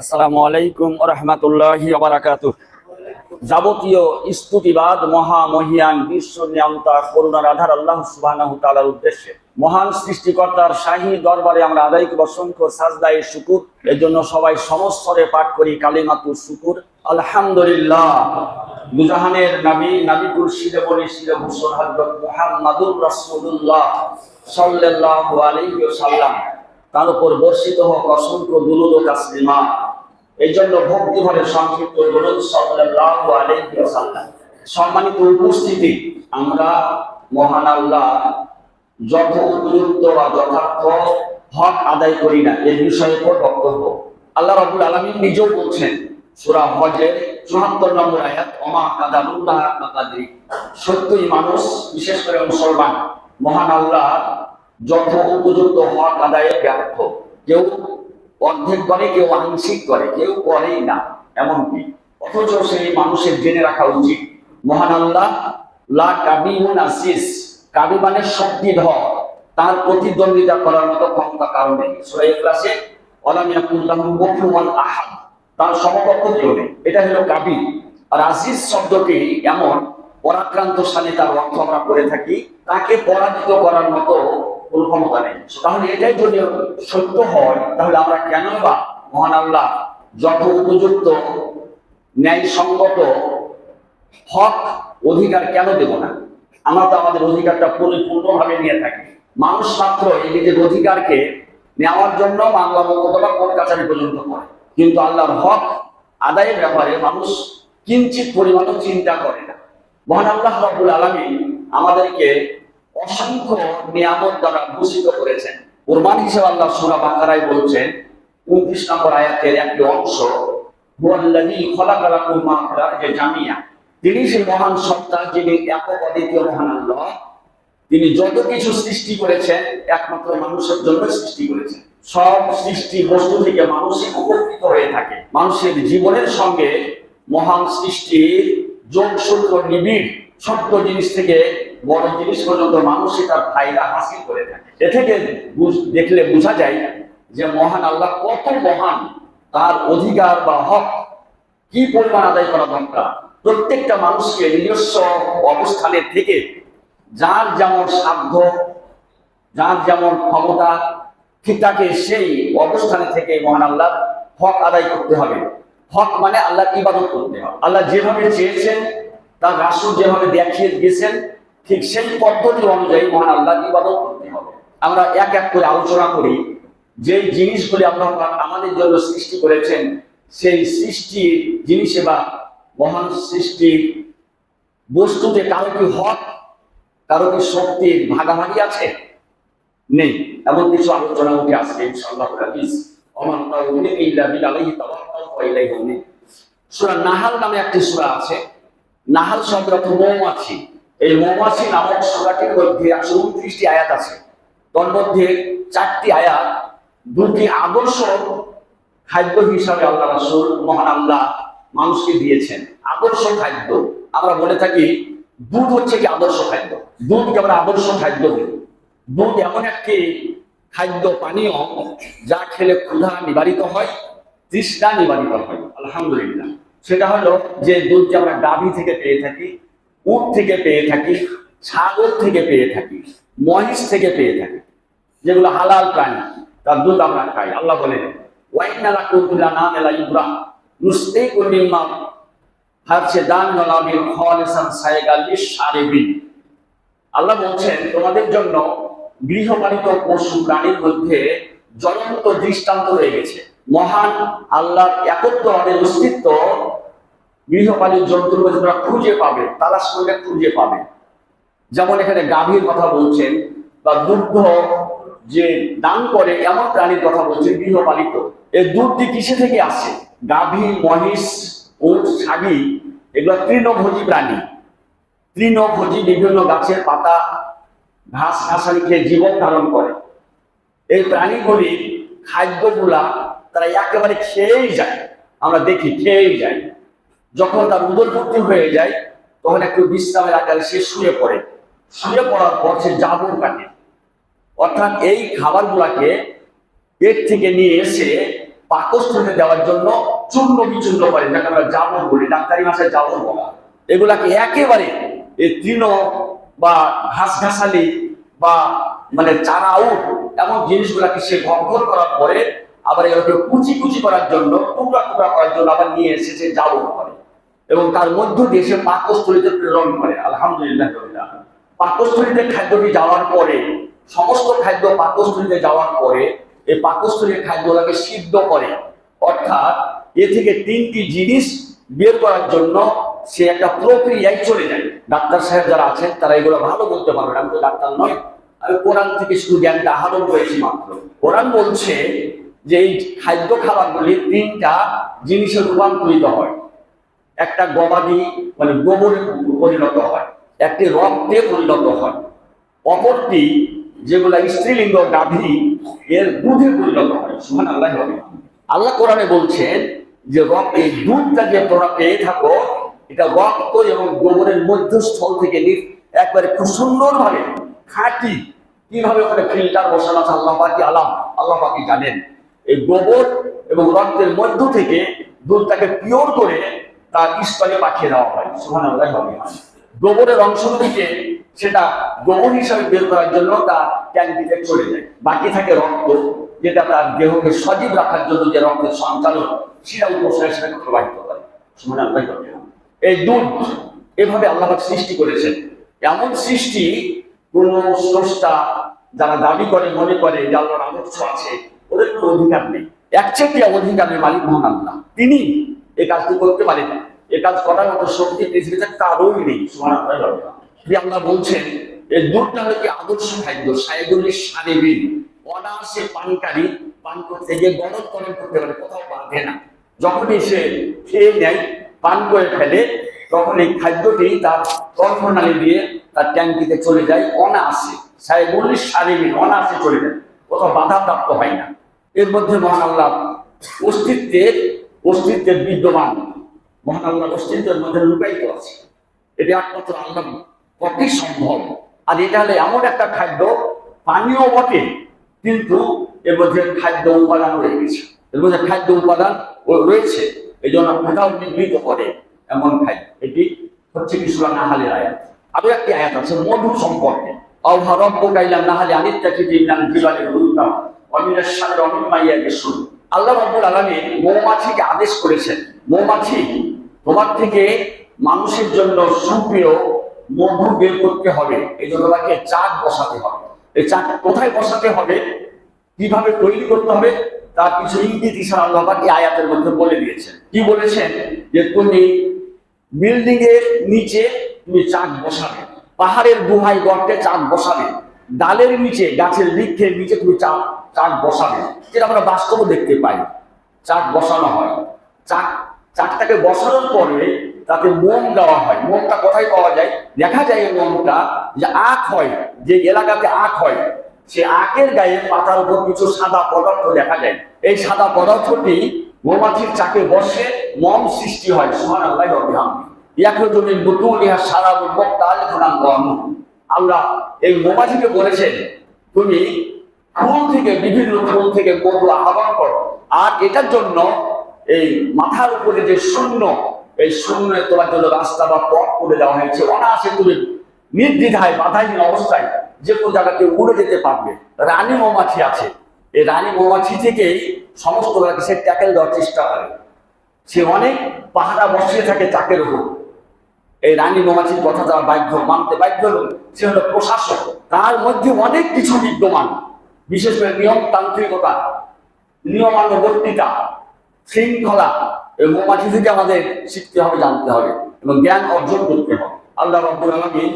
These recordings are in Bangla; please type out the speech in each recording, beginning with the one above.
আসসালামু আলাইকুম ওয়া রাহমাতুল্লাহি ওয়া বারাকাতুহু। যাবতীয় স্তুতিবাদ মহামহিয়ান বিশ্ব নিয়ন্তা করুণার আধার আল্লাহ সুবহানাহু তাআলার উদ্দেশ্যে মহান সৃষ্টিকর্তার শাহী দরবারে আমরা আদায় করি অসংখ্য সাজদায়ে শুকর। এজন্য সবাই সমস্বরে পাঠ করি কালিমাতুশ শুকর। আলহামদুলিল্লাহ। দুজাহানের নবী নবিকুল শিরে বলি শিরে ভূষণ হযরত মুহাম্মাদুর রাসূলুল্লাহ সাল্লাল্লাহু আলাইহি ওয়াসাল্লাম তার উপর বর্ষিত হোক অসংখ্য দুরূদ ও তাসলিমা। এই জন্য ভক্তি ভরে সংক্ষিপ্ত দুরূদ সাল্লাল্লাহু আলাইহি ওয়াসাল্লাম। সম্মানিত উপস্থিতি, আমরা মহান আল্লাহ যত উপযুক্ত বা যথার্থ হক আদায় করি না এই বিষয়ে উপর বক্তব্য। আল্লাহ রাব্বুল আলামিন নিজেও বলছেন সূরা হজের ৭৪ নম্বর আয়াত, ওমা কাদারুল্লাহ হাক্কা কাদরি। সত্যই মানুষ, বিশেষ করে মুসলমান, মহান আল্লাহ যত উপযুক্ত হক আদায়ে ব্যর্থ। কেউ অর্ধেক করে, কেউ আংশিক করে, কেউ করেই না এমনকি। অথচ সেই মানুষের জেনে রাখা উচিত মহান আল্লাহ লা কাবিউন আসিস, কাবি মানে শক্তিধর, তার প্রতিদ্বন্দ্বিতা করার মতো ক্ষমতা কারণ নেই। সূরা ইখলাসে ওয়ালাম ইয়াকুল্লাহু কুফুওয়ান আহাদ, তার সমকক্ষ কেউ নেই। এটা হলো কাবি। আর আজিজ শব্দটি এমন পরাক্রান্তশালী, তার অর্থ আমরা করে থাকি তাকে পরাজিত করার মতো কোনো ক্ষমতা নেই। তাহলে এটাই যদি সত্য হয়, তাহলে আমরা কেন বা মহান আল্লাহ যত উপযুক্ত ন্যায়সঙ্গত হক অধিকার কেন দেব না? আমরা তো আমাদের অধিকারটা পরিপূর্ণভাবে নিয়ে থাকি। মানুষ মাত্র এই নিজের অধিকারকে নেওয়ার জন্য মামলা মোকদ্দমা কোর্ট কাছারি পর্যন্ত করে, কিন্তু আল্লাহর হক আদায়ের ব্যাপারে মানুষ কিঞ্চিত পরিমাণও চিন্তা করে না। মহান আল্লাহ রাব্বুল আলামিন আমাদেরকে অসংখ্য নিয়ামত দ্বারা ভূষিত করেছেন। প্রমাণ হিসেবে আল্লাহ সূরা বাকারায় বলছেন ২৯ নম্বর আয়াতের একটি অংশ, হুয়াল্লাযী খালাকা লাকুম মা ফিল আরদি জামিয়া। তিনি সেই মহান সত্তা, যিনি একক অদ্বিতীয় মহান আল্লাহ। তিনি যত কিছু সৃষ্টি করেছেন একমাত্র মানুষের জন্য সৃষ্টি করেছেন। সব সৃষ্টি বস্তু থেকে মানুষই উপকৃত হয়ে থাকে। মানুষের জীবনের সঙ্গে মহান সৃষ্টির যোগসূত্র নিবিড়। ছোট্ট জিনিস থেকে বড় জিনিস পর্যন্ত মানুষই তার ফায়দা হাসিল করে থাকে। এ থেকে দেখলে বোঝা যায় যে মহান আল্লাহ কত মহান, তার অধিকার বা হক কি পরিমাণ আদায় করা দরকার। প্রত্যেকটা মানুষকে নিজস্ব অবস্থানে থেকে যার যেমন সাধ্য, যার যেমন ক্ষমতা, ঠিক তাকে সেই অবস্থানে থেকে মহান আল্লাহ হক আদায় করতে হবে। হক মানে আল্লাহর ইবাদত করতে হবে। আল্লাহ যেভাবে চেয়েছেন, তার রাসূল যেভাবে দেখিয়ে দিয়েছেন, ঠিক সেই পদ্ধতি অনুযায়ী মহান আল্লাহর ইবাদত করতে হবে। আমরা এক এক করে আলোচনা করি যে জিনিসগুলি আল্লাহ পাক আমাদের জন্য সৃষ্টি করেছেন, সেই সৃষ্টি জিনিসে বা মহান সৃষ্টির বস্তুতে কারো কি হক, কারো কি শক্তির ভাগাভাগি আছে? নেই। এমন কিছু আলোচনা উঠে আসবে ইনশাআল্লাহ। ওমান তাওফিক ইল্লা বিল্লাহি তাওয়াক্কালতু ওয়া ইলাইহি উনীব। সূরা নাহাল নামে একটি সূরা আছে। নাহাল শব্দের অর্থ মৌমাছি। এই মৌমাছি নামক সূরাটির মধ্যে ১২৯টি আয়াত আছে। তার মধ্যে ৪টি আয়াত দুটি আদর্শ খাদ্য হিসাবে আল্লাহ রাসূল মহান আল্লাহ মানুষকে দিয়েছেন। আদর্শ খাদ্য আমরা বলে থাকি, দুধ হচ্ছে কি আদর্শ খাদ্য। দুধকে আমরা আদর্শ খাদ্য বলি। দুধ এমন একটি খাদ্য পানীয় যা খেলে ক্ষুধা নিবারিত হয়, তৃষ্ণা নিবারিত হয়। আলহামদুলিল্লাহ। সেটা হলো যে দুধকে আমরা গাভী থেকে পেয়ে থাকি, উট থেকে পেয়ে থাকি, ছাগল থেকে পেয়ে থাকি, মহিষ থেকে পেয়ে থাকি, যেগুলো হালাল প্রাণী, তার দুধ আমরা খাই। আল্লাহ বলেন ওয়াইন্না লাকুম ফিল আনামি লাইবরা নুসকিকুম মিম্মা হারছে দান নলামিন খালিসান সাইগাল লিশারিবিন। আল্লাহ বলছেন তোমাদের জন্য গৃহপালিত পশু প্রাণীর মধ্যে জ্বলন্ত দৃষ্টান্ত রয়ে গেছে। মহান আল্লাহর একত্ব, আমাদের অস্তিত্ব গৃহপালিত জন্তুর মধ্যে তোমরা খুঁজে পাবে, তালাশ করলে খুঁজে পাবে। যেমন এখানে গাভীর কথা বলছেন, বা দুগ্ধ যে দান করে এমন প্রাণীর কথা বলছেন গৃহপালিত। এই দুধটি কিসে থেকে আসে? গাভী, মহিষ, উট, ছাগি এগুলো তৃণভোজী প্রাণী। তৃণভোজী, বিভিন্ন গাছের পাতা, ঘাস ঘাসালি খেয়ে জীবন ধারণ করে। এই প্রাণীগুলি খাদ্যগুলা তারা একেবারে খেয়েই যায়। আমরা দেখি খেয়েই যায়। যখন তার উদরপূর্তি হয়ে যায়, তখন একটু বিশ্রামের আকারে সে শুয়ে পড়ে। শুয়ে পড়ার পর সে জাবর কাটে। অর্থাৎ এই খাবারগুলাকে পেট থেকে নিয়ে এসে পাকস্থলীতে দেওয়ার জন্য চূর্ণ বিচূর্ণ করে, যাকে আমরা জাবর বলি, ডাক্তারি ভাষায় জাবর বলা। এগুলাকে একেবারে এই তৃণ বা ঘাসঘাসালি বা মানে চারা আউট এমন জিনিসগুলাকে সে ভক্ষণ করার পরে আবার এগুলোকে কুচি কুচি করার জন্য, টুকরা টুকরা করার জন্য আবার নিয়ে এসে সে জাবর করে এবং তার মধ্য দিয়ে সে পাকস্থলীতে প্রেরণ করে। আলহামদুলিল্লাহ। পাকস্থলীতে খাদ্যটি যাওয়ার পরে, সমস্ত খাদ্য পাকস্থলীতে যাওয়ার পরে এই পাকস্থলীর খাদ্যটাকে সিদ্ধ করে, অর্থাৎ এ থেকে 3টি জিনিস বের করার জন্য সে একটা প্রক্রিয়ায় চলে যায়। ডাক্তার সাহেব যারা আছেন তারা এগুলো ভালো বলতে পারবেন, আমি তো ডাক্তার নয়, আমি কোরআন থেকে শুধু জ্ঞানটা আহরণ করেছি মাত্র। কোরআন বলছে যে এই খাদ্য খাবারগুলি 3টা জিনিসে রূপান্তরিত হয়। একটা গবাদি মানে গোবরে পরিণত হয়, একটি রক্তে পরিণত হয়, অপরটি যেগুলা স্ত্রীলিঙ্গ গাভী এর দুধে পরিণত হয়। সুবহানাল্লাহ। আল্লাহ কোরআনে বলছেন যে এই দুধটা যে তোমরা পেয়ে থাকো, এটা রক্ত এবং গোবরের মধ্যস্থল থেকে একবারে খুব সুন্দরভাবে খাঁটি, কিভাবে ওখানে ফিল্টার বসানো আছে আল্লাহ পাকি জানেন। এই গোবর এবং রক্তের মধ্য থেকে দুধটাকে পিওর করে তার স্তরে পাঠিয়ে দেওয়া হয়। সুবহানাল্লাহ। গোবরের অংশগুলিকে সেটা গোবর হিসাবে বের করার জন্য তার ট্যাঙ্কিতে চলে যায়, বাকি থাকে রক্ত, যেটা তার দেহকে সজীব রাখার জন্য যে রক্তের সঞ্চালন সেটা উপসরে সেটাকে প্রবাহিত করে। সুবহানাল্লাহ। এই দুধ এভাবে আল্লাহ সৃষ্টি করেছেন। এমন সৃষ্টি কোন স্রষ্টা যারা দাবি করে মনে করে যে আল্লাহর আদর্শ আছে, ওদের কোনো অধিকার নেই। একচেটিয়া অধিকারের মালিক মহান আল্লাহ, তিনি এই কাজটি করতে পারেন। এই কাজ করার মতো শক্তি পৃথিবীতে কারোই নেই। আল্লাহ বলছেন এই দুধটা হলো কি আদর্শ খাদ্য, সাইগুলি সারেবিন, অনায়াসে পানকারী পান করতে গিয়ে গলদ করতে পারে, কোথাও বাঁধে না। যখনই সে খেয়ে নেয়, পান করে ফেলে, তখন এই খাদ্যটি তার কণ্ঠনালী দিয়ে তার ট্যাঙ্কিতে চলে যায় অনায়াসে। সাইগুলি সারেবিন, অনায়াসে চলে যায়, কোথাও বাধাপ্রাপ্ত হয় না। এর মধ্যে মহান আল্লাহ অস্তিত্বের বিদ্যমান, মহান আল্লাহর অস্তিত্বের মধ্যে লুকায়িত আছে। এটা একমাত্র আল্লাহ পক্ষে সম্ভব। আর এটা হলে এমন একটা খাদ্য, পানীয় বটে, কিন্তু এর মধ্যে খাদ্য উপাদান রয়ে গেছে, এর মধ্যে খাদ্য উপাদান রয়েছে, এই জন্য কোথাও নিবৃত করে এমন খাদ্য। এটি হচ্ছে কি সূরা নাহলের আয়াত। আরো একটি আয়াত আছে মধু সম্পর্কে। আল্লাহ রাব্বুকা ইলা নাহলি আনিত্তাকিদি মিনাল জিবালি বুয়ুতান ওয়া মিনাশ শাজরি ওয়া মিম্মা ইয়াবসুন। আল্লাহ রাব্বুল আলামিন মৌমাছিকে আদেশ করেছেন, মৌমাছি তোমার থেকে মানুষের জন্য সুপ্রিয় মধু বের করতে হবে, এই জন্য তাকে চাক বসাতে হবে। এই চাক কোথায় বসাতে হবে, কিভাবে তৈরি করতে হবে, তার কিছু ইঙ্গিত ইশারা আল্লাহ পাক এই আয়াতের মধ্যে বলে দিয়েছেন। কি বলেছেন? যে তুমি বিল্ডিং এর নিচে তুমি চাক বসাবে, পাহাড়ের গুহায় গর্তে চাক বসাবে, ডালের নিচে, গাছের বৃক্ষের নিচে তুমি চাক বসাবে, যেটা আমরা বাস্তবে দেখতে পাই। চাক বসানো হয়, চাকটাকে বসানোর পরে তাতে মোম দেওয়া হয়। মোমটা কোথায় পাওয়া যায়? দেখা যায় এই মোমটা যে আখ হয়, যে এলাকাতে আখ হয়, সে আখের গায়ে পাতার উপর কিছু সাদা পদার্থ দেখা যায়। এই সাদা পদার্থটি মৌমাছির চাকে বসে মোম সৃষ্টি হয়। সুবহানাল্লাহি ওয়া বিহামদিহি। ইয়াখরুজু মিন বুতুনিহা শারাবুন মুখতালিফুন আলওয়ানুহু। আল্লাহ এই মৌমাছিকে বলেছেন তুমি ফুল থেকে, বিভিন্ন ফুল থেকে মধু আহরণ করো, আর এটার জন্য এই মাথার উপরে যে শূন্য, এই শূন্য তোলার জন্য রাস্তা বা পথ করে দেওয়া হয়েছে। অনায়াসে তুমি নির্দ্বিধায় বাধাহীন অবস্থায় যে কোনো জায়গাতে উড়ে যেতে পারবে। রানী মৌমাছি আছে, এই রানী মৌমাছি থেকেই সমস্ত সে ট্যাকেল দেওয়ার চেষ্টা করে। সে অনেক পাহারা বসিয়ে থাকে চাকের উপর। এই রানী মৌমাছির কথা যারা মানতে বাধ্য, সে হলো প্রশাসক। তার মধ্যে অনেক কিছু বিদ্যমান, বিশেষ করে নিয়মতান্ত্রিকতা, নিয়মানুবর্তিতা, শৃঙ্খলা, এই মৌমাছি থেকে আমাদের শিখতে হবে, জানতে হবে এবং জ্ঞান অর্জন করতে হবে। আল্লাহ রাব্বুল আলামিন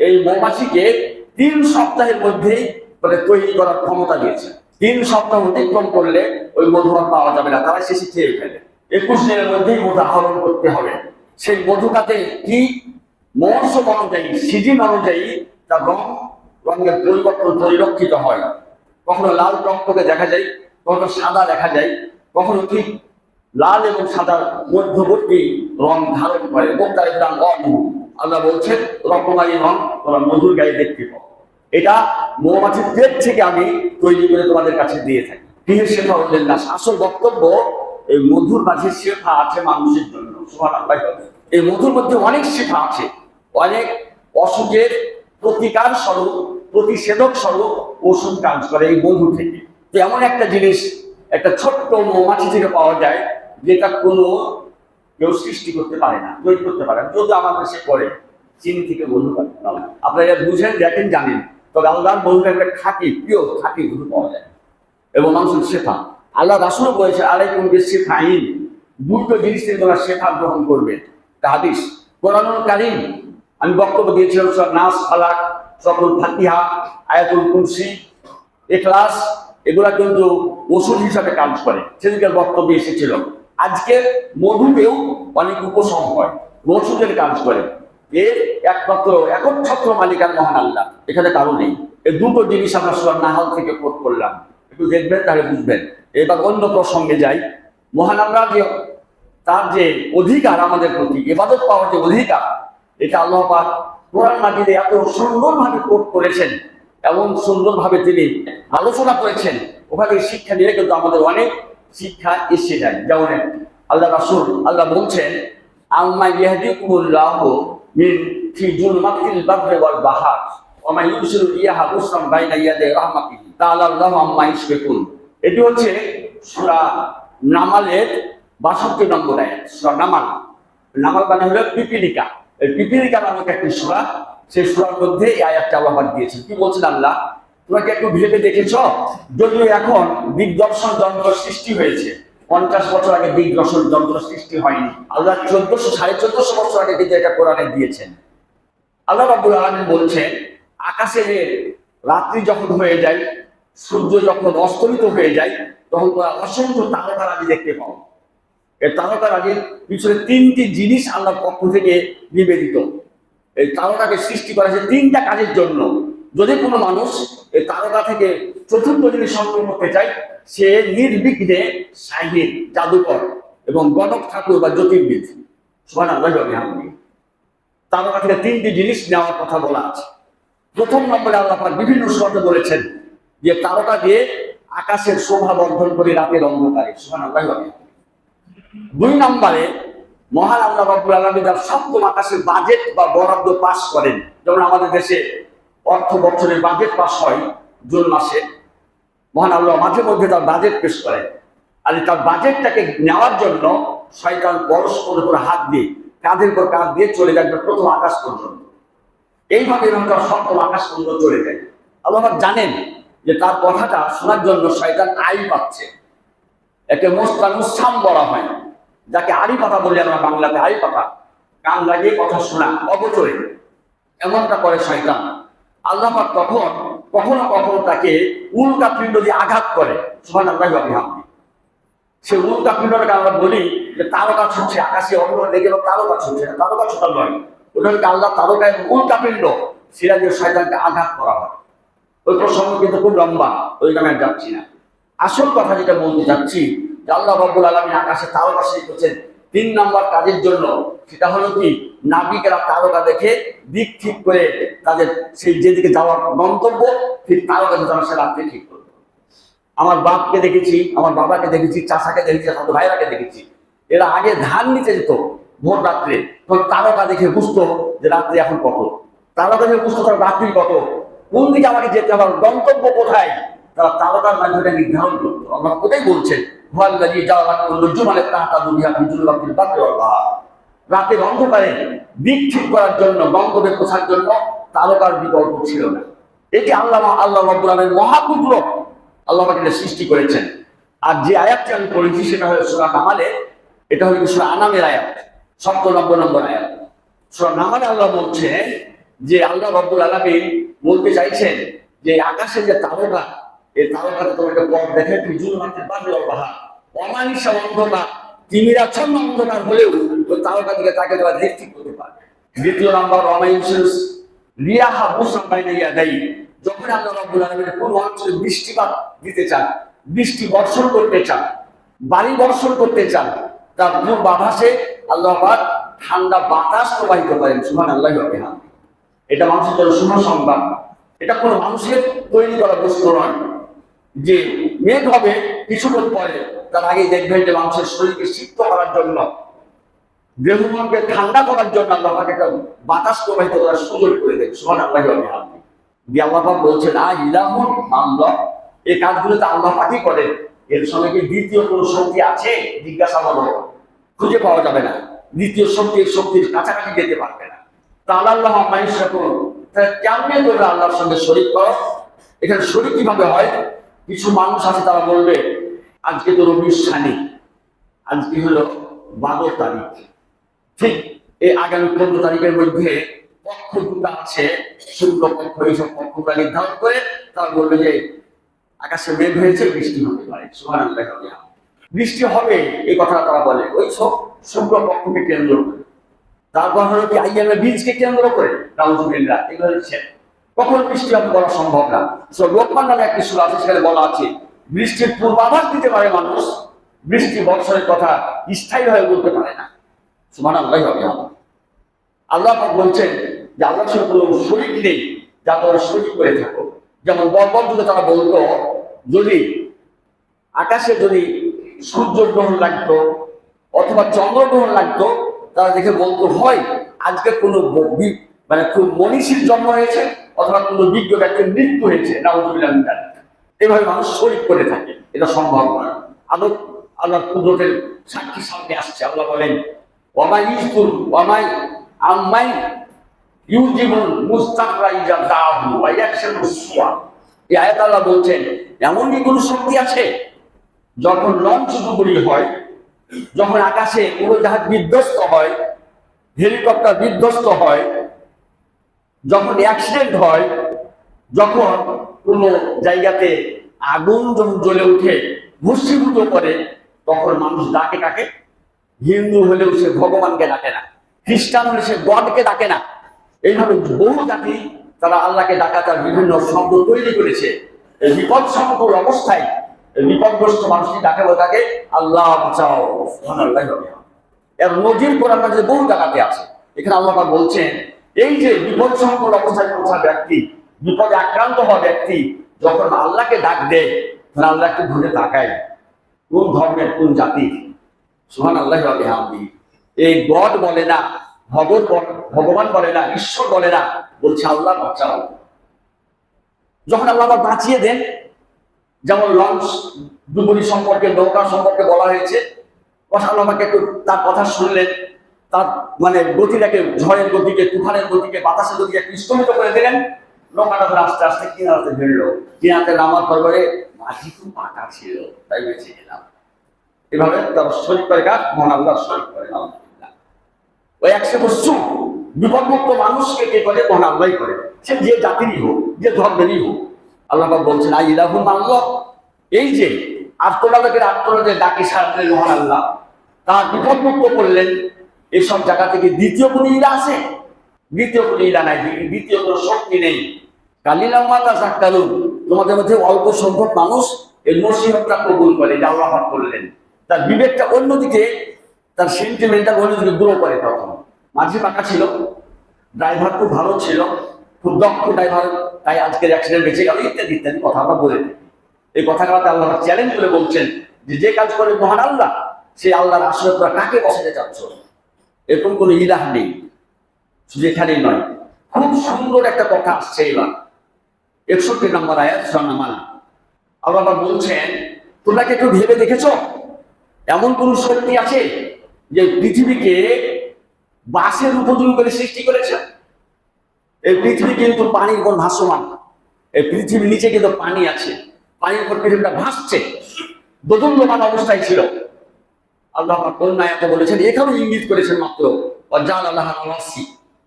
এই মৌমাছিকে 3 সপ্তাহের মধ্যেই তৈরি করার ক্ষমতা দিয়েছে। 3 সপ্তাহ অতিক্রম করলে ওই মধু আর পাওয়া যাবে না, তারা শেষে খেয়ে ফেলে। 21 দিনের মধ্যেই মধু আহরণ করতে হবে। সেই মধুটাতে কি মৌসুম অনুযায়ী, সিজন অনুযায়ী তার রঙের পরিবর্তন পরিলক্ষিত হয়। কখনো লাল টকটকে দেখা যায়, কখনো সাদা দেখা যায়, কখনো ঠিক লাল এবং সাদার মধ্যবর্তী রং ধারণ করে। মুক্তারিফ রং আল্লাহ বলছেন রকমারি রং তোমরা মধুর গায়ে দেখতে পাও। এটা মৌমাছির পেট থেকে আমি তৈরি করে তোমাদের কাছে দিয়ে থাকি। ফিহে শেফা উল্লেন নাস। আসল বক্তব্য এই মধুর মাঝে শেফা আছে মানুষের জন্য। সুবহানাল্লাহ। এই মধুর মধ্যে অনেক শেফা আছে, অনেক অসুখের প্রতিকার স্বরূপ, প্রতিষেধক স্বরূপ ওষুধ কাজ করে এই মধু থেকে। তো এমন একটা জিনিস একটা ছোট্ট মৌমাছি থেকে পাওয়া যায়, যেটা কোনো কেউ সৃষ্টি করতে পারে না, তৈরি করতে পারে না। যদি আমার দেশে করে চিনি থেকে মধু পায়, আপনারা বুঝেন, দেখেন, জানেন। তবে আল্লাহর মধুটা একটা খাঁটি, প্রিয় খাঁটি মধু পাওয়া যায় এবং মানুষের শেফা। আল্লাহ রাসূল বলেছে আলাইকুম বিশিফাইন, দুটো জিনিস থেকে তোমরা শেফা গ্রহণ করবে। হাদিস, কোরআনুল কারীম। আমি বক্তব্য দিয়েছিলাম সূরা নাস, ফালাক, সূরাতুল ফাতিহা, আয়াতুল কুরসি, ইখলাস, এগুলা কিন্তু ওষুধ হিসাবে কাজ করে। সেদিকের বক্তব্য এসেছিল। আজকে মধুতেও অনেক উপশম হয়, ওষুধের কাজ করে। এর একমাত্র একচ্ছত্র মালিকার মহান আল্লাহ, এখানে কারো নেই। এই দুটো জিনিস আমরা সূরা নাহল থেকে কোট করলাম, একটু দেখবেন তাহলে বুঝবেন। এবার অন্য প্রসঙ্গে যাই। মহান আল্লাহ যে তার যে অধিকার আমাদের প্রতি, ইবাদত পাওয়ার যে অধিকার, এটা আল্লাহ পাক কোরআন মাজিদে এত সুন্দরভাবে কোট করেছেন, এমন সুন্দরভাবে তিনি আলোচনা করেছেন। ওখানে শিক্ষা নিয়ে কিন্তু আমাদের অনেক শিক্ষা এসে যায়। যেমন আল্লাহ রাসূল, আল্লাহ বলছেন আম্মা ইয়াহদিকুমুল্লাহু মিন ফি জুলমাতিল বাররি ওয়াল বাহর ওয়া মা ইউরসিলু রিয়াহা বুশরান বাইনা ইয়াদাই রাহমাতিহি তাআলা আল্লাহু আম্মা ইউশরিকুন। এটি হচ্ছে সূরা নামালের ৬২ নম্বর আয়াত। সূরা নামাল, নামাল মানে হলো পিপীলিকা। এই পিপীলিকা নামক একটি সূরা, সেই সূরার মধ্যে এই আয়াতটা আল্লাহ পাক দিয়েছেন। কি বলছেন আল্লাহ? তোমাকে একটু ভেবে দেখেছো? যদিও এখন দিগদর্শন যন্ত্র সৃষ্টি হয়েছে, 50 বছর আগে দিগদর্শন যন্ত্র সৃষ্টি হয়নি। আল্লাহ 1400-1450 বছর আগে কিন্তু এটা কোরআনে দিয়েছেন। আল্লাহ রাব্বুল আলামিন বলছেন আকাশে যে রাত্রি যখন হয়ে যায়, সূর্য যখন অস্তমিত হয়ে যায়, তখন অসংখ্য তারকারাজি দেখতে পাও। এই তারকারাজির পিছনে 3টি জিনিস আল্লাহর পক্ষ থেকে নিবেদিত। এই তারকাকে সৃষ্টি করা হয়েছে 3টা কাজের জন্য। যদি কোনো মানুষ এই তারকা থেকে চতুর্থ জিনিস সংগ্রহ করতে চায়, সে নির্বিঘ্নে সাহির, জাদুকর এবং গণক ঠাকুর বা জ্যোতির্বিদ। সুবহানাল্লাহ। তারকা থেকে 3টি জিনিস নেওয়ার কথা বলা আছে। প্রথম নম্বরে আল্লাহ পাক বিভিন্ন সূরাতে বলেছেন যে তারকা দিয়ে আকাশের শোভা বর্ধন করে রাতের অন্ধকারে। সুবহানাল্লাহ। 2 নম্বরে মহান আল্লাহ রাব্বুল আলামিন তার সপ্তম আকাশের বাজেট বা বরাদ্দ পাস করেন। যেমন আমাদের দেশে অর্থ বছরের বাজেট পাস হয় জুন মাসে, মহান আল্লাহ মাঝে মধ্যে তার বাজেট পেশ করেন। আর তার বাজেটটাকে নেওয়ার জন্য শয়তান পরস্পরের উপর হাত দিয়ে, কাঁধের পর কাঁধ দিয়ে চলে যাবে প্রথম আকাশ পর্যন্ত। এইভাবে তার সপ্তম আকাশ পর্যন্ত চলে যায়। আল্লাহ জানেন যে তার কথাটা শোনার জন্য শয়তান আই পাচ্ছে। একে মোস্তানুসাম বলা হয়, যাকে আড়ি পাতা বলি আমরা বাংলাতে, আড়ি পাতা, কান লাগিয়ে কথা শোনা অগোচরে, এমনটা করে শয়তান। আল্লাহ পাক তখন কখনো কখনো তাকে উল্কা পিণ্ড দিয়ে আঘাত করে। সুবহানাল্লাহ। সে উল্কা পিণ্ডটাকে আমরা বলি যে তারকা ছুটছে আকাশে, অন্য লেগে তারকা ছুটছে, তারকা ছোটা নয়, ওটাকে আল্লাহ তারকা এবং উল্কা পিণ্ড, সেটা দিয়ে শয়তানকে আঘাত করা হয়। ওই প্রসঙ্গ কিন্তু খুব লম্বা, ওই নামে যাচ্ছি না। আসল কথা যেটা বলতে যাচ্ছি, যে আল্লাহ রাব্বুল আলামিন আকাশে তারকা সৃষ্টি করেছেন 3 নম্বর কাজের জন্য। সেটা হলো কি, নাবিকেরা তারকা দেখে দিক ঠিক করে তাদের সেই যেদিকে যাওয়ার গন্তব্য, ঠিক তারকা তারা সে রাত্রে ঠিক করবে। আমার বাপকে দেখেছি, আমার বাবাকে দেখেছি, চাচাকে দেখেছি, আমার ভাইরাকে দেখেছি, এরা আগে ধান নিতে যেত ভোর রাত্রে, তখন তারকা দেখে বুঝতো যে রাত্রি এখন কত। তারকা দেখে বুঝতো তার রাত্রি কত, কোন দিকে আমাকে যেতে হবে, গন্তব্য কোথায়, তারা তারকার মাধ্যমে নির্ধারণ করতো। আমরা কোথায় বলছেন রাতের অন্ধকারে দিক ঠিক করার জন্য, গন্তব্যে পৌঁছার জন্য তারকার বিকল্প ছিল না। এটি আল্লাহ রাব্বুল আলামিন মহাকুদরত আল্লাহ পাক সৃষ্টি করেছেন। আর যে আয়াতটি আমি পড়েছি সেটা হলো সূরা নামালে, এটা হলো সূরা আনামের আয়াত, 97 নম্বর আয়াত। সূরা নামালে আল্লাহ বলছেন যে আল্লাহ রাব্বুল আলামিন বলতে চাইছেন যে আকাশের যে তারকা, এই তারকাতে তোমাকে পথ দেখায়, তুই জুলমাতের বাররি ওয়াল বাহর, অমানিসা অন্ধকার, তিমিরাচ্ছন্ন অন্ধকার হলেও ওই তারকা দিকে তাকে তোমরা দেখতে করতে পারবে। 2 নম্বর রিয়াহা বুশরান বাইনা ইয়াদাই, যখন আল্লাহ রাব্বুল আলামিন কোন অঞ্চলে বৃষ্টিপাত দিতে চান, বৃষ্টি বর্ষণ করতে চান, বাড়ি বর্ষণ করতে চান, তার পূর্বাভাসে আল্লাহ পাক ঠান্ডা বাতাস প্রবাহিত করেন। সুবহানাল্লাহি ওয়া বিহামদিহি। এটা মানুষের জন্য শুভ সংবাদ। এটা কোনো মানুষের তৈরি করা বস্তু নয় যে মেঘ হবে কিছুক্ষণ পরে তার আগে দেখবেন যে মানুষের শরীরকে সিদ্ধ করার জন্য, দেহমনকে ঠান্ডা করার জন্য আল্লাহ পাক একটা বাতাস প্রবাহিত করার সুযোগ করে দেন। সুবহানাল্লাহি ওয়া বিহামদিহি। দিয়ে আল্লাহ পাক বলছেন ইলাহুন আল্লাহ, এই কাজগুলো তো আল্লাহ পাকই করেন, এর সঙ্গে কি দ্বিতীয় কোনো শক্তি আছে? জিজ্ঞাসা হলো, খুঁজে পাওয়া যাবে না। দ্বিতীয় শক্তির কাছাকাছি যেতে পারবে না। তা আল্লাহ মাইশাকুন, তাহলে কেমনে করবে আল্লাহর সঙ্গে শরীক করো? এখানে শরীক কিভাবে হয়? কিছু মানুষ আছে তারা বলবে আজকে তো রবির শানি, আজকে হলো 12 তারিখ, ঠিক এই আগামী 15 তারিখের মধ্যে পক্ষ দুটা আছে, শুক্ল পক্ষ, এইসব পক্ষটা নির্ধারণ করে তারা বলবে যে আকাশে মেঘ হয়েছে, বৃষ্টি হতে পারে। সুবহানাল্লাহ, বৃষ্টি হবে এই কথা তারা বলে ওই সব শুক্ল পক্ষকে কেন্দ্র করে। তারপর হলো কি আইয়ামে বীজকে কেন্দ্র করে নাউজুবিল্লাহ, এগুলো হচ্ছে কখন বৃষ্টি হবে বলা সম্ভব না। লোকমান নামে একটি সূরা আছে, সেখানে বলা আছে বৃষ্টির পূর্বাভাস দিতে পারে মানুষ, বৃষ্টি বর্ষণের কথা স্থায়ী হয়ে বলতে পারে না। সুবহানাল্লাহি ওয়া বিহামদিহি। আল্লাহ পাক বলছেন যে আল্লাহর সঙ্গে কোনো শরীক নেই, যা তোমরা শরীক করে থাকো। যেমন বর্বর যুগে তারা বলতো যদি আকাশে যদি সূর্য গ্রহণ লাগতো অথবা চন্দ্রগ্রহণ লাগতো, তারা দেখে বলতো হয় আজকে কোনো মানে খুব মনীষীর জন্ম হয়েছে অথবা কোনো বিজ্ঞ ব্যক্তির মৃত্যু হয়েছে। নাউজুবিল্লাহ। এভাবে মানুষ শরীক করে থাকে, এটা সম্ভব নয়। আল্লাহর কুদরতের সাক্ষী সামনে আসছে। আল্লাহ বলেন ওয়ামাই ইসতুল ওয়ামাই আম্মাই ইউজিবুল মুস্তাকরা ইজা দাহু ওয়া ইয়াকশাফু সুয়া। এই আয়াত আল্লাহ বলছেন এমন কি কোনো শক্তি আছে যখন লঞ্চ ডুবুরি হয়, যখন আকাশে উড়োজাহাজ বিধ্বস্ত হয়, হেলিকপ্টার বিধ্বস্ত হয়, যখন অ্যাক্সিডেন্ট হয়, যখন কোনো জায়গাতে আগুন যখন জ্বলে উঠে ভস্মীভূত করে, তখন মানুষ ডাকে কাকে? হিন্দু হলেও সে ভগবানকে ডাকে না, খ্রিস্টান হলে সে গডকে ডাকে না। এইভাবে বহু জাতি তারা আল্লাহকে ডাকা তার বিভিন্ন শব্দ তৈরি করেছে। এই বিপদ সংকুল অবস্থায় বিপদগ্রস্ত মানুষটি ডাকে বলে তাকে আল্লাহ বাঁচাও। এর নজির কোরআন মাঝে বহু জায়গাতে আছে। এখানে আল্লাহ বলছেন এই যে বিপদ সংকুল অবস্থায় পৌঁছা ব্যক্তি, বিপদে আক্রান্ত হওয়া ব্যক্তি যখন আল্লাহকে ডাক দেয়, তখন আল্লাহকে ঘুরে তাকায় কোন ধর্মের কোন জাতির। সুবহানাল্লাহি ওয়া বিহামদিহি। এই গড বলে না, ভগবান বলে না, ঈশ্বর বলে না, বলছে আল্লাহ বাঁচাও। যখন আল্লাহ বাঁচিয়ে দেন, যেমন লঞ্চ ডুবুরি সম্পর্কে, নৌকা সম্পর্কে বলা হয়েছে, আল্লাহ একটু তার কথা শুনলেন, তার মানে গতিটাকে, ঝড়ের গতিকে, তুফানের গতিকে, বাতাসের গতিকে স্থগিত করে দিলেন, নৌকাটা ধরে আস্তে আস্তে কিনারাতে ভিড়ল। কিনারাতে নামার পরে মাটি খুব পাকা ছিল, তাই বেঁচে গেলাম। এভাবে তার শরীর করে কাজ মহান আল্লাহ শরীর করে। ওই 100 বছর বিপদমুক্ত মানুষকে কে করে? মহান আল্লাহ করে, সে যে জাতিরই হোক, যে ধর্মেরই হোক। আল্লাহ বলছেন ইলাহুন আল্লাহ, এই যে আত্মনাদের ডাকে সাড়া দিলেন মহান আল্লাহ, তার বিপদমুক্ত করলেন। এসব জায়গা থেকে দ্বিতীয় কোনো ইলা আছে? দ্বিতীয় কোনো ইলা নাই, দ্বিতীয় কোনো শক্তি নেই। কালিলাম মাতা সাক্কালুন, তোমাদের মধ্যে অল্প সংখ্যক মানুষ এই নসিহতটা কবুল করে, এটা আল্লাহ করলেন। তার বিবেকটা অন্যদিকে, তার সেন্টিমেন্টাল অন্যদিকে গ্রো করে। তখন মাঝি পাকা ছিল, ড্রাইভার খুব ভালো ছিল, খুব দক্ষ ড্রাইভার, তাই আজকের অ্যাক্সিডেন্ট বেঁচে গেল, ইত্যাদি ইত্যাদি কথা আমরা বলে থাকি। এই কথাগুলোতে আল্লাহ চ্যালেঞ্জ করে বলছেন যে কাজ করে মহান আল্লাহ, সে আল্লাহর আসলে তোমরা কাকে বসাতে চাচ্ছ? এরকম কোনো ইলাহ নেই। শুধু এখানেই নয়, খুব সুন্দর একটা কথা আসছে এবার 61 নম্বর আয়াত সূরা নামাল। আল্লাহ বলছেন তোমরা কি একটু ভেবে দেখেছো এমন কোন শক্তি আছে যে পৃথিবীকে বাসের উপযোগী করে সৃষ্টি করেছে? এই পৃথিবী কিন্তু পানির উপর ভাসমান, এই পৃথিবীর নিচে কিন্তু পানি আছে, পানির উপর পৃথিবীটা ভাসছে, দোদুল্যমান অবস্থায় ছিল। আল্লাহ কোন আয়াতে বলেছেন, এখানেও ইঙ্গিত করেছেন মাত্র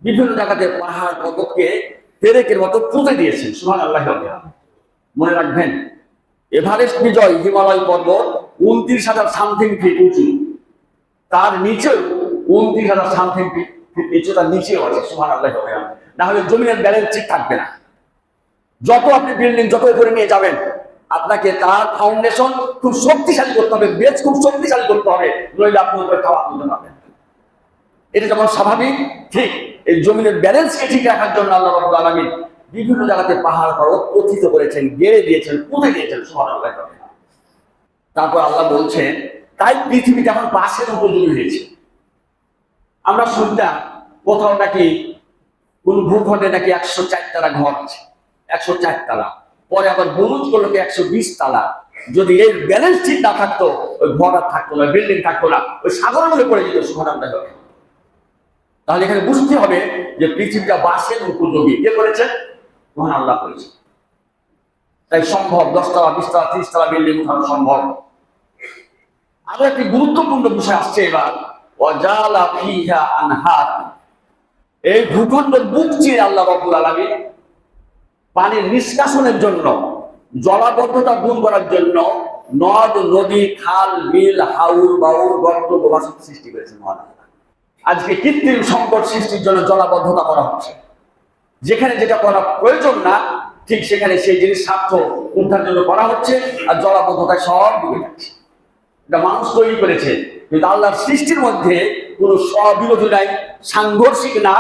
বিভিন্ন জায়গাতে পাহাড় পর্বতকে পেরেকের মতো পুঁতে দিয়েছেন। সুবহানাল্লাহ। মনে রাখবেন এভারেস্ট বিজয় হিমালয় পর্বত 29,000 সামথিং ফিট উঁচু, তার নিচেও 29,000 সামথিং ফিট নিচু, তার নিচেও আছে। সুবহানাল্লাহ। না হলে জমিনের ব্যালেন্স ঠিক থাকবে না। যত আপনি বিল্ডিং যত উপরে নিয়ে যাবেন, আপনাকে তার ফাউন্ডেশন খুব শক্তিশালী করতে হবে, বেস খুব শক্তিশালী করতে হবে, নইলে আপনি উপরে খাওয়া তুলতে পারবেন। এটা যেমন স্বাভাবিক, ঠিক এই জমিনের ব্যালেন্সকে ঠিক রাখার জন্য আল্লাহ রাব্বুল আলামিন বিভিন্ন জায়গাতে পাহাড় পর্বত পতিত করেছেন, গেড়ে দিয়েছেন, পুঁতে দিয়েছেন। সুবহানাল্লাহ। তারপর আল্লাহ বলছেন, তাই পৃথিবী এখন বাসের উপযোগী হয়েছে। আমরা শুনতাম কোথাও নাকি কোন ভূখণ্ডে নাকি 104 তলা ঘর আছে, 104 তলা, পরে আবার বুরুজ করলো 120 তলা। যদি এই ব্যালেন্স ঠিক না থাকতো, ওই ঘর আর থাকতো না, বিল্ডিং থাকতো না, ওই সাগরের মধ্যে পড়ে যেত। সুবহানাল্লাহ। তাহলে এখানে বুঝতে হবে যে পৃথিবীটা বাসের উপযোগী কে করেছে? মহান আল্লাহ করেছে। তাই সম্ভব 10 তলা, 20 তলা, 30 তলা বিল্ডিং উঠানো সম্ভব। আরো একটি গুরুত্বপূর্ণ বিষয় আসছে এবার, ওয়াজালা ফিহা আনহার। এই ভূখণ্ডের বুক চিরে আল্লাহ রাব্বুল আলামিন পানির নিষ্কাশনের জন্য, জলাবদ্ধতা দূর করার জন্য নদ, নদী, খাল, বিল, হাউর, বাউর, গর্ত, জলাশয় সৃষ্টি করেছেন মহান আল্লাহ। আজকে কৃত্রিম সংকট সৃষ্টির জন্য জলাবদ্ধতা করা হচ্ছে। যেখানে যেটা করা প্রয়োজন না, ঠিক সেখানে সেই জিনিস স্বার্থ উদ্ধার জন্য করা হচ্ছে, আর জলাবদ্ধতায় সব ডুবে যাচ্ছে। এটা মানুষ তৈরি করেছে, কিন্তু আল্লাহর সৃষ্টির মধ্যে কোনো স্ববিরোধী নাই, সাংঘর্ষিক না,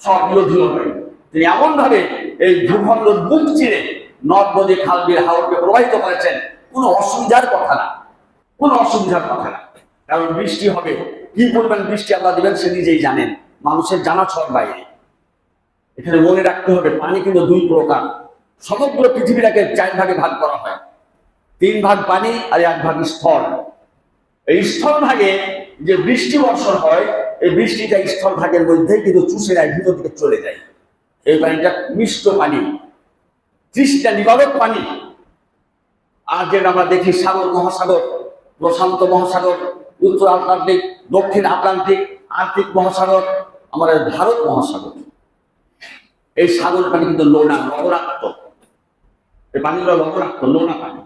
স্ববিরোধীও নয়। তিনি এমন ভাবে এই ভূখণ্ডের বুক চিরে নদ, নদী, খাল, বিল, হাওরকে প্রবাহিত করেছেন, কোনো অসুবিধার কথা না, কোনো অসুবিধার কথা না। কারণ বৃষ্টি হবে, কি পরিমাণ বৃষ্টি আল্লাহ দিবেন সে নিজেই জানেন, মানুষের জানা ছড় বাইরে। এখানে মনে রাখতে হবে, পানি কিন্তু দুই প্রকার। সমগ্র পৃথিবীটাকে 4 ভাগে ভাগ করা হয়, 3 ভাগ পানি আর 1 ভাগ স্থল। এই স্থল ভাগে যে বৃষ্টি বর্ষণ হয়, এই বৃষ্টিটা স্থল ভাগের মধ্যেই কিন্তু চুষে যায়, ভিতর দিকে চলে যায়। এই পানিটা মিষ্ট পানি, তৃষ্ণা নিবারক পানি। আর যেটা আমরা দেখি সাগর, মহাসাগর, প্রশান্ত মহাসাগর, উত্তর আটলান্টিক, দক্ষিণ আটলান্টিক, আর্কটিক মহাসাগর, আমাদের ভারত মহাসাগর, এই সাগরের পানি কিন্তু লোনা, লবণাক্ত। এই পানিগুলো লবণাক্ত, লোনা পানি।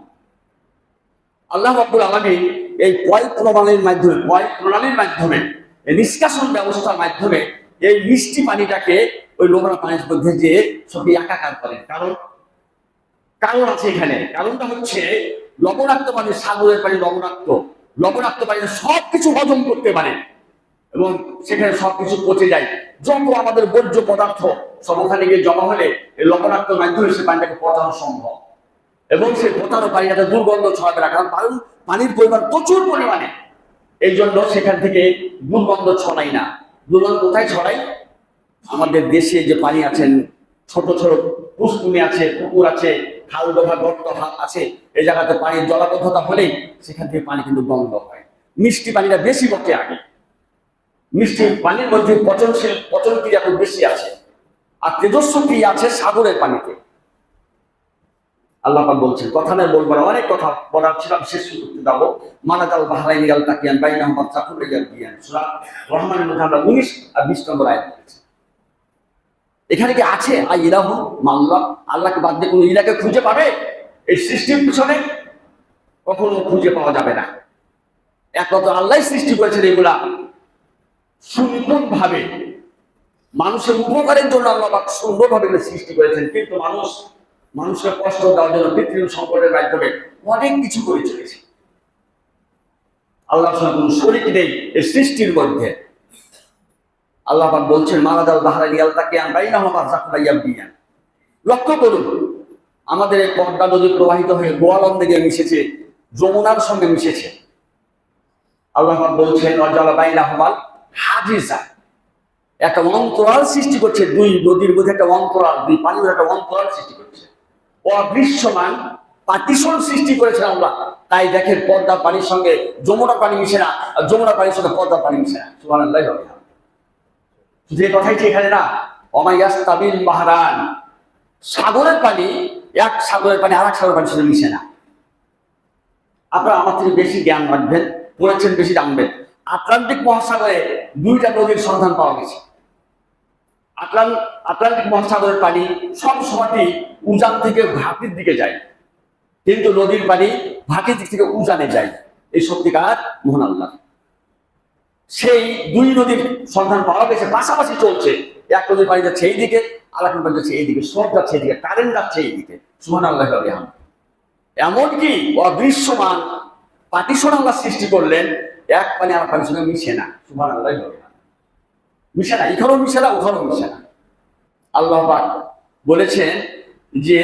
আল্লাহ রাব্বুল আলামিন এই পয় প্রণালীর মাধ্যমে, এই নিষ্কাশন ব্যবস্থার মাধ্যমে এই মিষ্টি পানিটাকে ওই লোনা পানির মধ্যে যে সব একাকার করেন। কারণ আছে এখানে। কারণটা হচ্ছে লবণাক্ত পানি, সাগরের পানি লবণাক্ত পানি সবকিছু হজম করতে পারে এবং সেখানে সবকিছু পচে যায়। যত আমাদের বর্জ্য পদার্থ সব ওখানে গিয়ে জমা হলে এই লবণাক্ত মাধ্যমে সে পানিটাকে পচানো সম্ভব, এবং সেই পচানো পানিটাতে দুর্গন্ধ ছড়াবে না। কারণ পানির পরিমাণ প্রচুর পরিমাণে, এই জন্য সেখান থেকে দুর্গন্ধ ছড়ায় না। দুর্গন্ধ কোথায় ছড়ায়? আমাদের দেশে যে পানি আছেন, ছোট ছোট পুষ্কুনি আছে, পুকুর আছে, খাল, ডোবা, গর্ত আছে, এই জায়গাতে পানির জলাবদ্ধতা হলেই সেখান থেকে পানি কিন্তু গন্ধ হয়। মিষ্টি পানিটা বেশি বটে আগে, মিষ্টি পানির মধ্যে পচন ক্রিয়া খুব বেশি আছে, আর তেজস্ব ক্রিয়া আছে সাগরের পানিতে। আল্লাহ পাক বলছেন, কথা নয় বলবো না, অনেক কথা বলার ছিল, আমি শেষ করতে যাবো। মানাজাল বাহরাইনি ইয়ালতাকিয়ান বাইনাহুমা বারযাখুন ইয়াবগিয়ান। সূরা রহমানের মধ্যে আমরা 19 আর 20 নম্বর আয়াত পড়েছি। এখানে কি আছে ইলাহু মাল্লাহ? আল্লাহকে বাদ দিয়ে কোনো ইলাহকে খুঁজে পাবে এই সৃষ্টির পিছনে? কখনো খুঁজে পাওয়া যাবে না। একমাত্র আল্লাহ সৃষ্টি করেছেন এগুলা সুনিপুণ ভাবে, মানুষের উপকারের জন্য আল্লাহ পাক সুন্দরভাবে সৃষ্টি করেছেন। কিন্তু মানুষকে কষ্ট দেওয়ার জন্য কৃত্রিম সংকটের মাধ্যমে অনেক কিছু করে চলেছে। আল্লাহর সঙ্গে কোনো শরীক নেই এই সৃষ্টির মধ্যে। আল্লাহ পাক বলছেন, মানাজাল বাহরাইনি ইয়ালতাকিয়ান বাইনাহুমা বারযাখুন ইয়াবগিয়ান। লক্ষ্য করুন, আমাদের এই পদ্মা নদী প্রবাহিত হয়ে গোয়ালন্দে গিয়ে মিশেছে, যমুনার সঙ্গে মিশেছে। আল্লাহ পাক বলছেন, ওয়াজালা বাইনাহুমা হাজিজা, একটা অন্তরাল সৃষ্টি করছে। দুই নদীর মধ্যে একটা অন্তরাল, দুই পানির একটা অন্তরাল সৃষ্টি করছে। অদৃশ্যমান পার্টিশন সৃষ্টি করেছেন আল্লাহ। তাই দেখেন, পদ্মার পানির সঙ্গে যমুনার পানি মিশে না, আর যমুনার পানির সঙ্গে পদ্মার পানি মিশে না। সুবহানাল্লাহ। যে কথাই এখানে না, অমাইয়াস্তাবিল বাহরান, সাগরের পানি এক সাগরের পানি আর এক সাগরের পানির সঙ্গে মিশে না। আপনারা আমার থেকে বেশি জ্ঞান রাখবেন, পড়েছেন, বেশি জানবেন। আটলান্টিক মহাসাগরে 2টা নদীর সন্ধান পাওয়া গেছে। আটলান্টিক মহাসাগরের পানি সব সময়ই উজান থেকে ভাটির দিকে যায়, কিন্তু নদীর পানি ভাটির দিক থেকে উজানে যায়। এই সত্যিকার মহান আল্লাহ। সেই 2 নদীর সন্ধান পাওয়া গেছে, পাশাপাশি চলছে। এক নদীর পানি যাচ্ছে এই দিকে, আর এক নদীর পানি যাচ্ছে এইদিকে, স্রোত যাচ্ছে এইদিকে, কারেন্ট যাচ্ছে এইদিকে। সুবহানাল্লাহ। এমনকি অদৃশ্যমান পার্টিশন আল্লাহ সৃষ্টি করলেন, এক পানি আর পানির সঙ্গে মিশে না। সুবহানাল্লাহ। মিশে না, এখানেও মিশে না, ওখানেও মিশে না। আল্লাহ পাক বলেছেন যে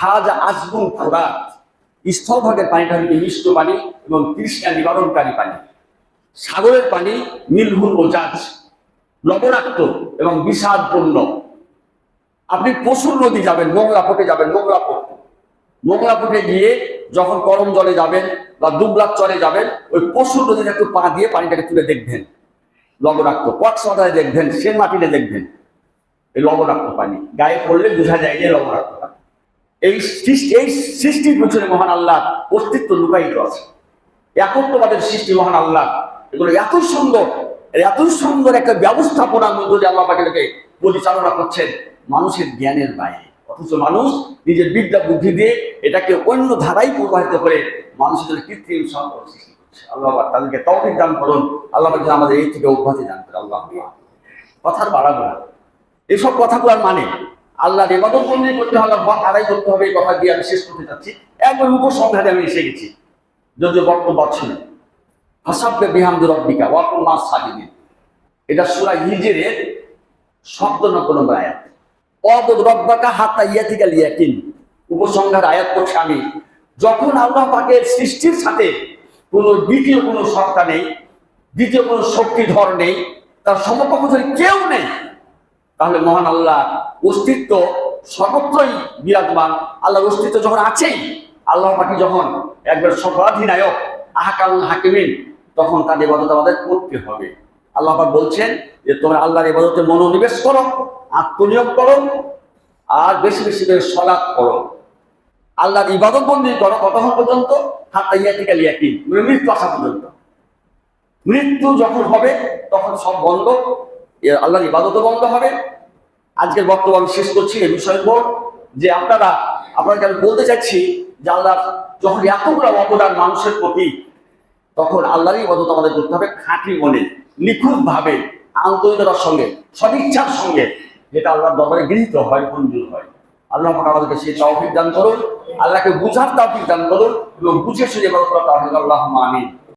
হাজা আজবুন ফুরাত স্থলভাগের পানিটা হচ্ছে মিষ্ট পানি এবং তৃষ্ণা নিবারণকারী পানি। সাগরের পানি মিলহুল ওজাজ, লবণাক্ত এবং বিষাদপূর্ণ। আপনি পশুর নদী যাবেন, মোংলাপটে যাবেন, মোংলাপটে গিয়ে যখন গরম জলে যাবেন বা দুবলার চরে যাবেন, ওই পশুর নদীতে একটু পা দিয়ে পানিটাকে তুলে দেখবেন, লবণাক্ত। কক্সবাজারে দেখবেন, সেনমাটিতে দেখবেন, এই লবণাক্ত পানি গায়ে পড়লে বোঝা যায় যে লবণাক্ত পানি। এই সৃষ্টির পিছনে মহান আল্লাহ অস্তিত্ব লুকায়িত আছে। একত্ববাদের সৃষ্টি মহান আল্লাহ, এগুলো এত সুন্দর একটা ব্যবস্থাপনার মধ্যে দিয়ে আল্লাহ এটাকে পরিচালনা করছেন মানুষের জ্ঞানের বাইরে। অথচ মানুষ নিজের বিদ্যা বুদ্ধি দিয়ে এটাকে অন্য ধারায় প্রবাহিত করে মানুষের জন্য কৃত্রিম সম্পদ সৃষ্টি করছে। আল্লাহ তাদেরকে তৌফিক দান করুন, আল্লাহ আমাদের এই থেকে অভ্যাসে দান করে। আল্লাহ কথার বাড়াবো না, এসব কথাগুলোর মানে আল্লাহর ইবাদত বন্দী করতে হলে হক আদায় করতে হবে, এই কথা দিয়ে আমি শেষ করতে চাচ্ছি। একবার উপসংহারে আমি এসে গেছি, যদিও বক্তব্য ছিল হাসাব্বে বিহামদুর রব্বিকা ওয়া কুন মাস সাজিদিন। এটা সূরা হিজরের 57 নম্বর আয়াত। ওয়াবুদ রব্বাকা হাত্তা ইয়াতিকাল ইয়াকিন। উপসংহার আয়াত পড়ছি আমি। যখন আল্লাহ পাকের সৃষ্টির সাথে দ্বিতীয় কোনো সত্তা নেই, দ্বিতীয় কোনো শক্তিধর নেই, তার সমকক্ষ যদি কেউ নেই, তাহলে মহান আল্লাহ অস্তিত্ব সর্বত্রই বিরাজমান। আল্লাহর অস্তিত্ব যখন আছেই, আল্লাহ পাকি যখন একবার সর্বাধিনায়ক আহকামুল হাকিমিন, তখন তার ইবাদত আমাদের করতে হবে। আল্লাহ পাক বলছেন যে তোমরা আল্লাহর ইবাদতে মনোনিবেশ করো, আত্মনিয়োগ করো, আর বেশি বেশি করে সালাত করো, আল্লাহর ইবাদত বন্দী করো। কতক্ষণ পর্যন্ত? হাত্তা ইয়াতিকাল ইয়াকিন, মৃত্যু আসা পর্যন্ত। মৃত্যু যখন হবে তখন সব বন্ধ, আল্লাহর ইবাদতও বন্ধ হবে। আজকের বক্তব্য আমি শেষ করছি এই বিষয়ের উপর যে আপনাকে আমি বলতে চাচ্ছি যে আল্লাহ যখন এতগুলো অবদান মানুষের প্রতি, তখন আল্লাহরই ইবাদত আমাদের করতে হবে খাঁটি মনে, নিখুঁতভাবে, আন্তরিকতার সঙ্গে, সদিচ্ছার সঙ্গে, যেটা আল্লাহর দরবারে গৃহীত হয়, মঞ্জুর হয়। আল্লাহ আমাদেরকে সেই তৌফিক দান করুন, আল্লাহকে বুঝার তৌফিক দান করুন এবং বুঝে সুঝে ইবাদত করার তৌফিক। আল্লাহুম্মা আমিন।